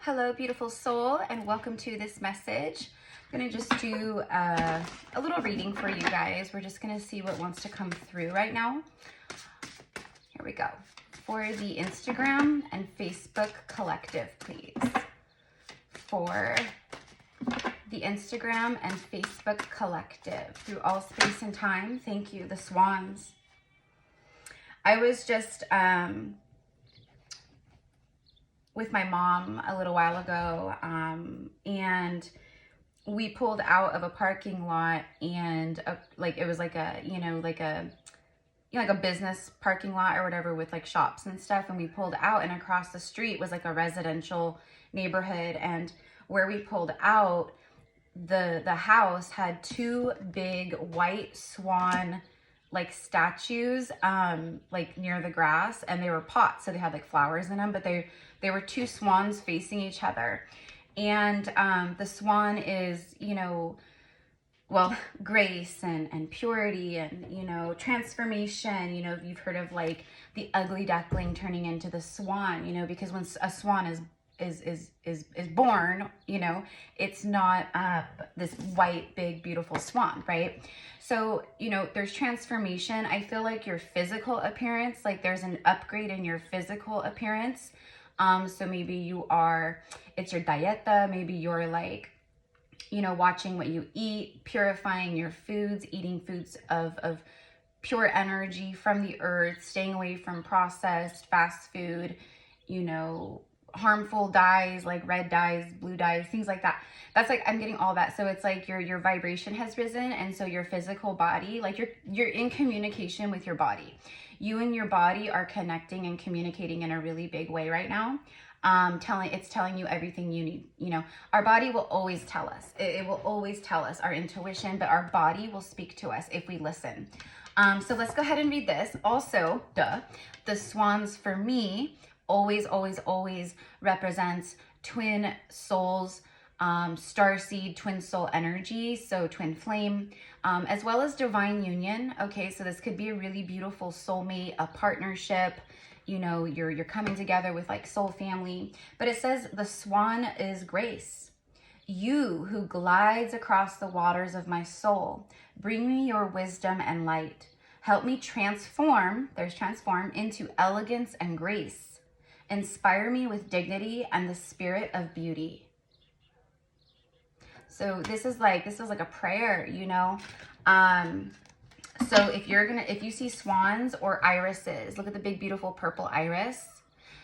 Hello, beautiful soul, and welcome to this message. I'm going to just do a little reading for you guys. We're just going to see what wants to come through right now. Here we go. For the Instagram and Facebook collective, please. For the Instagram and Facebook collective, through all space and time, thank you, the swans. I was just with my mom a little while ago, and we pulled out of a parking lot, and it was like a a business parking lot or whatever with like shops and stuff, and we pulled out, and across the street was like a residential neighborhood, and where we pulled out, the house had two big white swan like statues like near the grass, and they were pots, so they had like flowers in them, but they were two swans facing each other. And the swan is, well, grace and purity and, transformation. You've heard of like the ugly duckling turning into the swan, because when a swan is born, it's not this white, big, beautiful swan, right? So, there's transformation. I feel like your physical appearance, like there's an upgrade in your physical appearance. So maybe it's your dieta, maybe you're like, watching what you eat, purifying your foods, eating foods of pure energy from the earth, staying away from processed fast food, harmful dyes, like red dyes, blue dyes, things like that. That's like, I'm getting all that. So it's like your vibration has risen. And so your physical body, like you're in communication with your body. You and your body are connecting and communicating in a really big way right now. It's telling you everything you need. Our body will always tell us. It will always tell us, our intuition, but our body will speak to us if we listen. So let's go ahead and read this. Also, the swans for me always, always, always represents twin souls, starseed, twin soul energy, so twin flame, as well as divine union. Okay, so this could be a really beautiful soulmate, a partnership. You're coming together with like soul family. But it says the swan is grace. You who glides across the waters of my soul, bring me your wisdom and light. Help me transform, there's transform, into elegance and grace. Inspire me with dignity and the spirit of beauty. So this is like a prayer, So if you see swans or irises, look at the big, beautiful purple iris.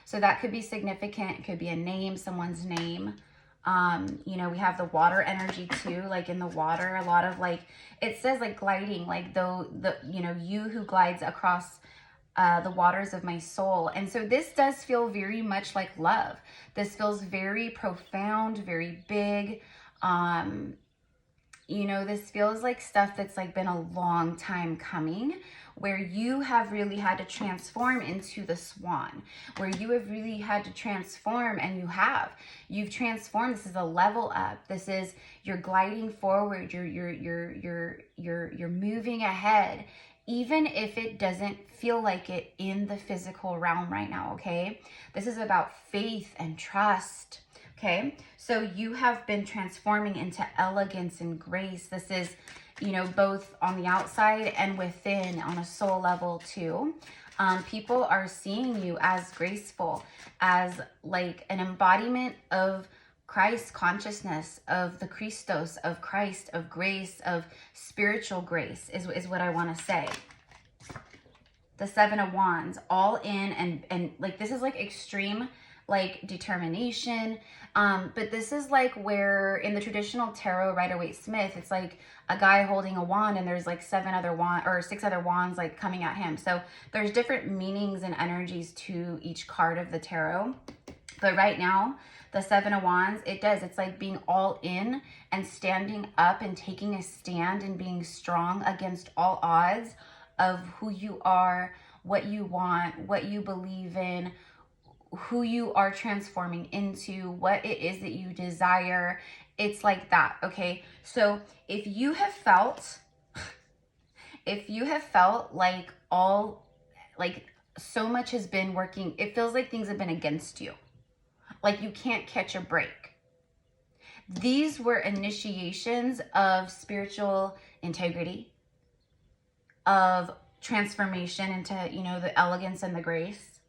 So that could be significant. It could be a name, someone's name. We have the water energy too, like in the water, a lot of like, it says like gliding, like you who glides across the waters of my soul. And so this does feel very much like love. This feels very profound, very big. This feels like stuff that's like been a long time coming, where you have really had to transform into the swan, where you have really had to transform, and you've transformed. This is a level up. This is, you're gliding forward. You're moving ahead, even if it doesn't feel like it in the physical realm right now. Okay. This is about faith and trust. Okay, so you have been transforming into elegance and grace. This is, both on the outside and within on a soul level too. People are seeing you as graceful, as like an embodiment of Christ consciousness, of the Christos, of Christ, of grace, of spiritual grace is what I want to say. The Seven of Wands, all in, and like this is like extreme, like determination. But this is like where in the traditional tarot Rider-Waite-Smith, it's like a guy holding a wand, and there's like 6 other wands like coming at him. So there's different meanings and energies to each card of the tarot. But right now, the Seven of Wands, it's like being all in and standing up and taking a stand and being strong against all odds of who you are, what you want, what you believe in, who you are transforming into, what it is that you desire. It's like that. Okay. So if you have felt like so much has been working, it feels like things have been against you. Like you can't catch a break. These were initiations of spiritual integrity, of transformation into, you know, the elegance and the grace.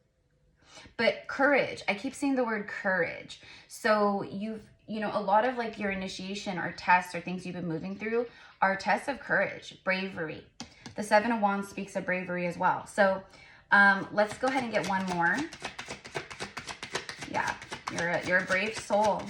But courage, I keep saying the word courage. So you know, a lot of like your initiation or tests or things you've been moving through are tests of courage, bravery. The Seven of Wands speaks of bravery as well. So let's go ahead and get one more. Yeah, you're a brave soul.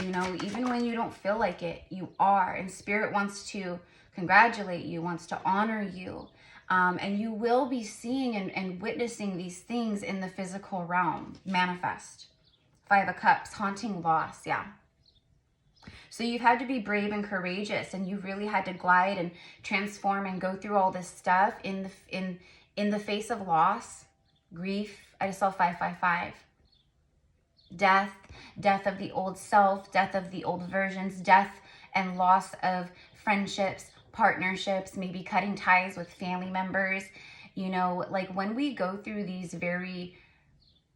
You know, even when you don't feel like it, you are. And Spirit wants to congratulate you, wants to honor you. And you will be seeing and witnessing these things in the physical realm manifest. Five of Cups, haunting loss, yeah. So you've had to be brave and courageous, and you've really had to glide and transform and go through all this stuff in the face of loss, grief. I just saw 555. Death of the old self, death of the old versions, death and loss of friendships, partnerships, maybe cutting ties with family members. You know, like when we go through these very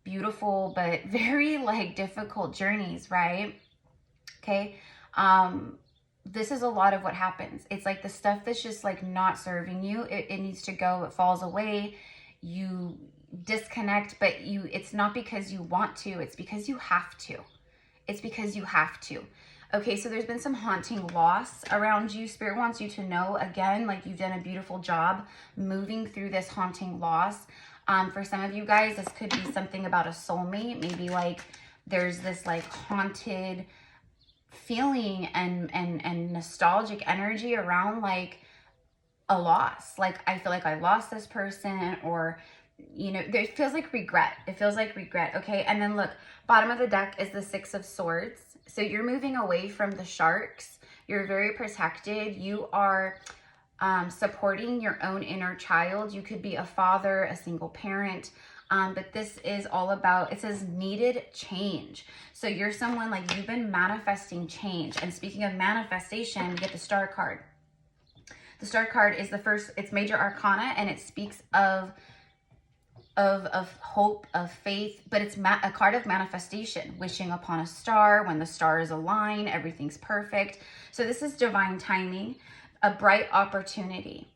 beautiful but very like difficult journeys, right? Okay, this is a lot of what happens. It's like the stuff that's just like not serving you, it needs to go, it falls away, you disconnect, but it's not because you want to, it's because you have to. It's because you have to. Okay, so there's been some haunting loss around you. Spirit wants you to know, again, like you've done a beautiful job moving through this haunting loss. For some of you guys, this could be something about a soulmate. Maybe like there's this like haunted feeling and nostalgic energy around like a loss. Like I feel like I lost this person, or you know, it feels like regret. It feels like regret. Okay, and then look, bottom of the deck is the Six of Swords. So you're moving away from the sharks. You're very protected. You are supporting your own inner child. You could be a father, a single parent, but this is all about, it says needed change. So you're someone like you've been manifesting change. And speaking of manifestation, we get the Star card. The Star card is the first, it's major arcana, and it speaks of hope, of faith, but it's a card of manifestation, wishing upon a star. When the stars align, everything's perfect. So this is divine timing, a bright opportunity,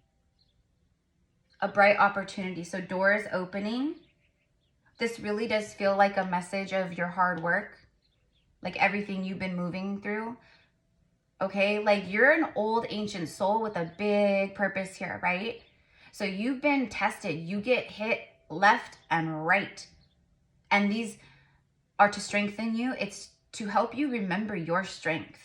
a bright opportunity. So doors opening. This really does feel like a message of your hard work, like everything you've been moving through. Okay, like you're an old ancient soul with a big purpose here, right? So you've been tested, you get hit left and right, and these are to strengthen you. It's to help you remember your strength.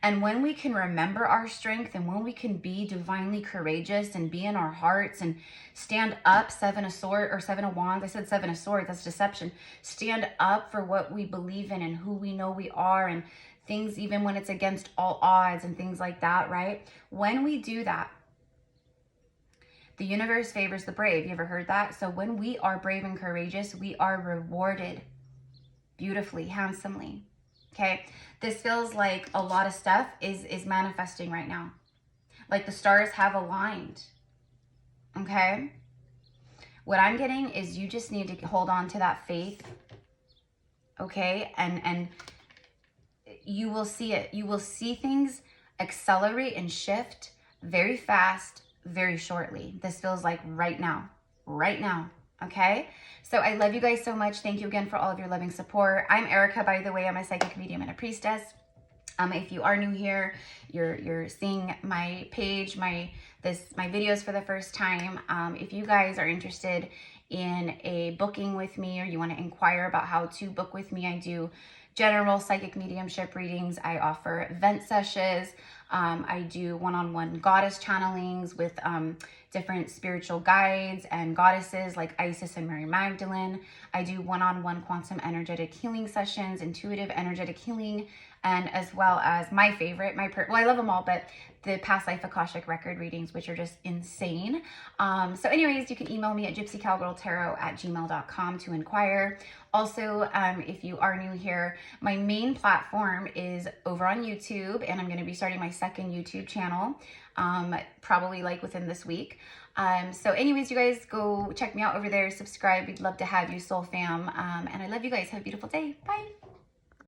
And when we can remember our strength, and when we can be divinely courageous and be in our hearts and stand up, Seven of Swords or Seven of Wands, I said Seven of Swords, that's deception. Stand up for what we believe in and who we know we are, and things even when it's against all odds and things like that, right? When we do that, the universe favors the brave. You ever heard that? So when we are brave and courageous, we are rewarded beautifully, handsomely. Okay, this feels like a lot of stuff is manifesting right now. Like the stars have aligned. Okay, what I'm getting is you just need to hold on to that faith. Okay, and you will see it. You will see things accelerate and shift very fast, very shortly. This feels like right now, okay? So I love you guys so much. Thank you again for all of your loving support. I'm Erica, by the way. I'm a psychic medium and a priestess. If you are new here, you're seeing my page, my videos for the first time. If you guys are interested in a booking with me, or you want to inquire about how to book with me, I do general psychic mediumship readings. I offer event sessions. I do one-on-one goddess channelings with different spiritual guides and goddesses like Isis and Mary Magdalene. I do one-on-one quantum energetic healing sessions, intuitive energetic healing, and as well as my favorite, well, I love them all, but the past life Akashic record readings, which are just insane. So anyways, you can email me at GypsyCowgirlTarot@gmail.com to inquire. Also, if you are new here, my main platform is over on YouTube, and I'm going to be starting my second YouTube channel, probably like within this week. So anyways, you guys go check me out over there, subscribe. We'd love to have you, Soul Fam. And I love you guys. Have a beautiful day. Bye.